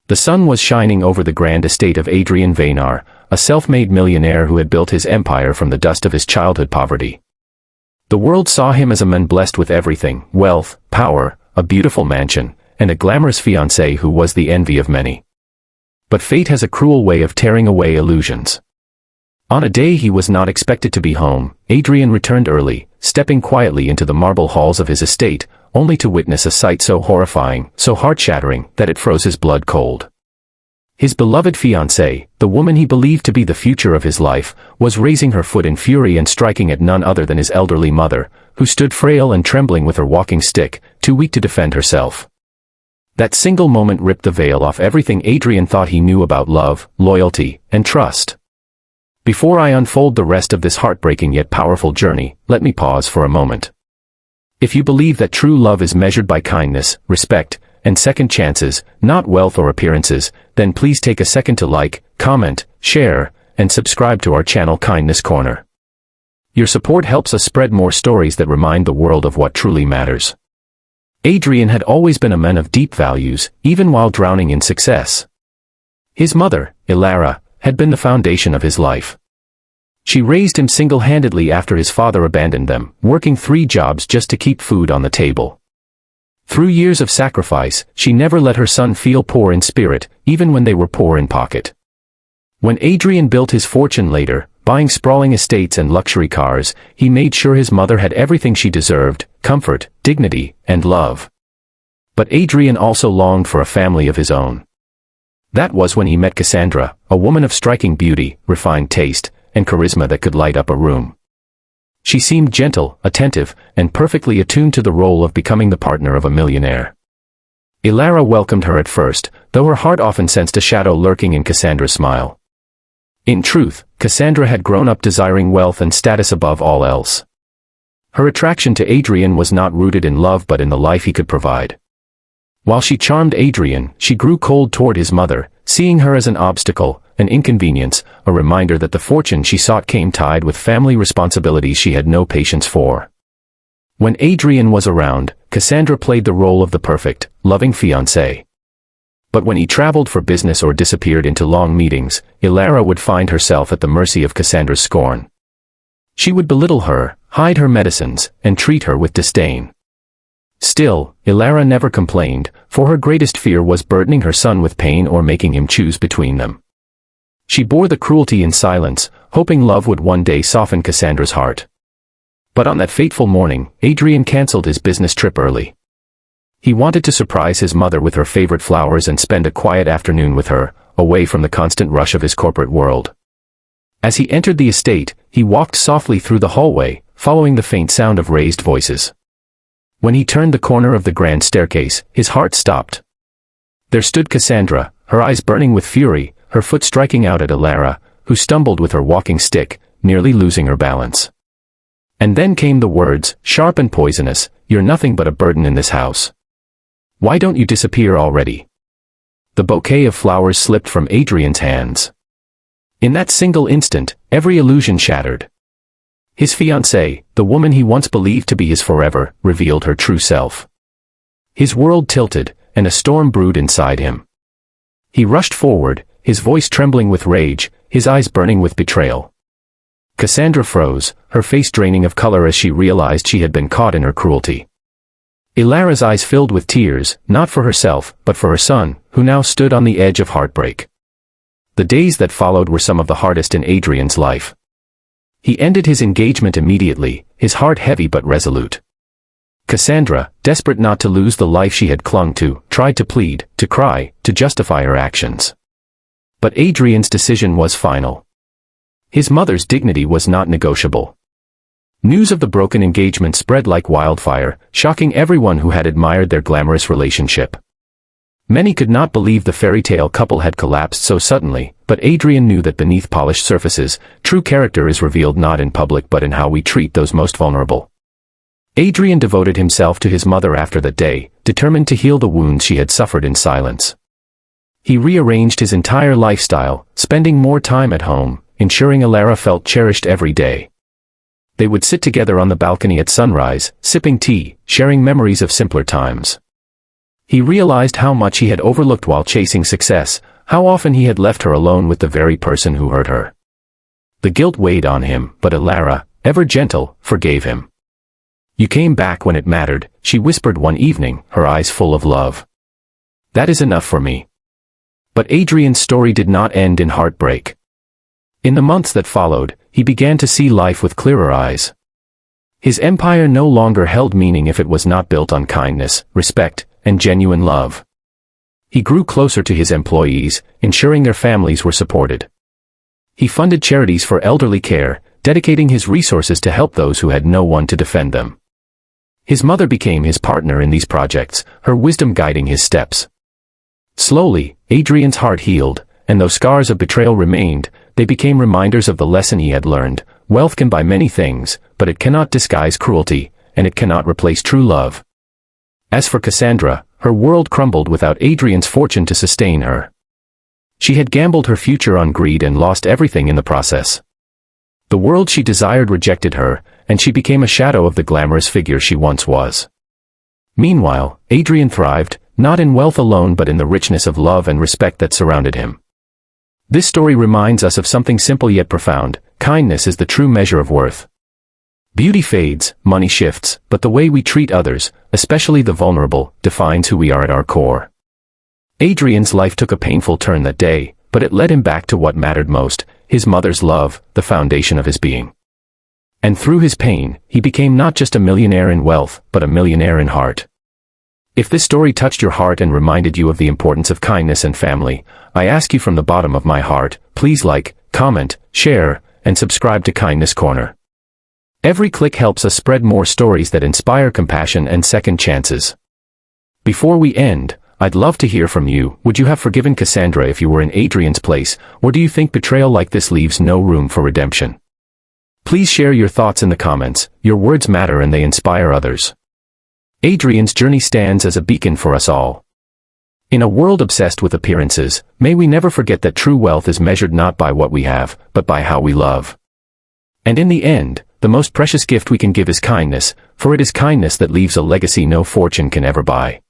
The sun was shining over the grand estate of Adrian Vainar, a self-made millionaire who had built his empire from the dust of his childhood poverty. The world saw him as a man blessed with everything: wealth, power, a beautiful mansion, and a glamorous fiancée who was the envy of many. But fate has a cruel way of tearing away illusions. On a day he was not expected to be home, Adrian returned early, stepping quietly into the marble halls of his estate, only to witness a sight so horrifying, so heart-shattering, that it froze his blood cold. His beloved fiancée, the woman he believed to be the future of his life, was raising her foot in fury and striking at none other than his elderly mother, who stood frail and trembling with her walking stick, too weak to defend herself. That single moment ripped the veil off everything Adrian thought he knew about love, loyalty, and trust. Before I unfold the rest of this heartbreaking yet powerful journey, let me pause for a moment. If you believe that true love is measured by kindness, respect, and second chances, not wealth or appearances, then please take a second to like, comment, share, and subscribe to our channel Kindness Corner. Your support helps us spread more stories that remind the world of what truly matters. Adrian had always been a man of deep values, even while drowning in success. His mother, Ilara, had been the foundation of his life. She raised him single-handedly after his father abandoned them, working 3 jobs just to keep food on the table. Through years of sacrifice, she never let her son feel poor in spirit, even when they were poor in pocket. When Adrian built his fortune later, buying sprawling estates and luxury cars, he made sure his mother had everything she deserved: comfort, dignity, and love. But Adrian also longed for a family of his own. That was when he met Cassandra, a woman of striking beauty, refined taste, and charisma that could light up a room. She seemed gentle, attentive, and perfectly attuned to the role of becoming the partner of a millionaire. Ilara welcomed her at first, though her heart often sensed a shadow lurking in Cassandra's smile. In truth, Cassandra had grown up desiring wealth and status above all else. Her attraction to Adrian was not rooted in love but in the life he could provide. While she charmed Adrian, she grew cold toward his mother, seeing her as an obstacle, an inconvenience, a reminder that the fortune she sought came tied with family responsibilities she had no patience for. When Adrian was around, Cassandra played the role of the perfect, loving fiancée. But when he traveled for business or disappeared into long meetings, Ilara would find herself at the mercy of Cassandra's scorn. She would belittle her, hide her medicines, and treat her with disdain. Still, Ilara never complained, for her greatest fear was burdening her son with pain or making him choose between them. She bore the cruelty in silence, hoping love would one day soften Cassandra's heart. But on that fateful morning, Adrian cancelled his business trip early. He wanted to surprise his mother with her favorite flowers and spend a quiet afternoon with her, away from the constant rush of his corporate world. As he entered the estate, he walked softly through the hallway, following the faint sound of raised voices. When he turned the corner of the grand staircase, his heart stopped. There stood Cassandra, her eyes burning with fury, her foot striking out at Ilara, who stumbled with her walking stick, nearly losing her balance. And then came the words, sharp and poisonous, "You're nothing but a burden in this house. Why don't you disappear already?" The bouquet of flowers slipped from Adrian's hands. In that single instant, every illusion shattered. His fiancée, the woman he once believed to be his forever, revealed her true self. His world tilted, and a storm brewed inside him. He rushed forward, his voice trembling with rage, his eyes burning with betrayal. Cassandra froze, her face draining of color as she realized she had been caught in her cruelty. Ilara's eyes filled with tears, not for herself, but for her son, who now stood on the edge of heartbreak. The days that followed were some of the hardest in Adrian's life. He ended his engagement immediately, his heart heavy but resolute. Cassandra, desperate not to lose the life she had clung to, tried to plead, to cry, to justify her actions. But Adrian's decision was final. His mother's dignity was not negotiable. News of the broken engagement spread like wildfire, shocking everyone who had admired their glamorous relationship. Many could not believe the fairy tale couple had collapsed so suddenly, but Adrian knew that beneath polished surfaces, true character is revealed not in public but in how we treat those most vulnerable. Adrian devoted himself to his mother after that day, determined to heal the wounds she had suffered in silence. He rearranged his entire lifestyle, spending more time at home, ensuring Ilara felt cherished every day. They would sit together on the balcony at sunrise, sipping tea, sharing memories of simpler times. He realized how much he had overlooked while chasing success, how often he had left her alone with the very person who hurt her. The guilt weighed on him, but Alara, ever gentle, forgave him. "You came back when it mattered," she whispered one evening, her eyes full of love. "That is enough for me." But Adrian's story did not end in heartbreak. In the months that followed, he began to see life with clearer eyes. His empire no longer held meaning if it was not built on kindness, respect, and genuine love. He grew closer to his employees, ensuring their families were supported. He funded charities for elderly care, dedicating his resources to help those who had no one to defend them. His mother became his partner in these projects, her wisdom guiding his steps. Slowly, Adrian's heart healed, and though scars of betrayal remained, they became reminders of the lesson he had learned. Wealth can buy many things, but it cannot disguise cruelty, and it cannot replace true love. As for Cassandra, her world crumbled without Adrian's fortune to sustain her. She had gambled her future on greed and lost everything in the process. The world she desired rejected her, and she became a shadow of the glamorous figure she once was. Meanwhile, Adrian thrived, not in wealth alone but in the richness of love and respect that surrounded him. This story reminds us of something simple yet profound: kindness is the true measure of worth. Beauty fades, money shifts, but the way we treat others, especially the vulnerable, defines who we are at our core. Adrian's life took a painful turn that day, but it led him back to what mattered most: his mother's love, the foundation of his being. And through his pain, he became not just a millionaire in wealth, but a millionaire in heart. If this story touched your heart and reminded you of the importance of kindness and family, I ask you from the bottom of my heart, please like, comment, share, and subscribe to Kindness Corner. Every click helps us spread more stories that inspire compassion and second chances. Before we end, I'd love to hear from you. Would you have forgiven Cassandra if you were in Adrian's place, or do you think betrayal like this leaves no room for redemption? Please share your thoughts in the comments. Your words matter and they inspire others. Adrian's journey stands as a beacon for us all. In a world obsessed with appearances, may we never forget that true wealth is measured not by what we have, but by how we love. And in the end, the most precious gift we can give is kindness, for it is kindness that leaves a legacy no fortune can ever buy.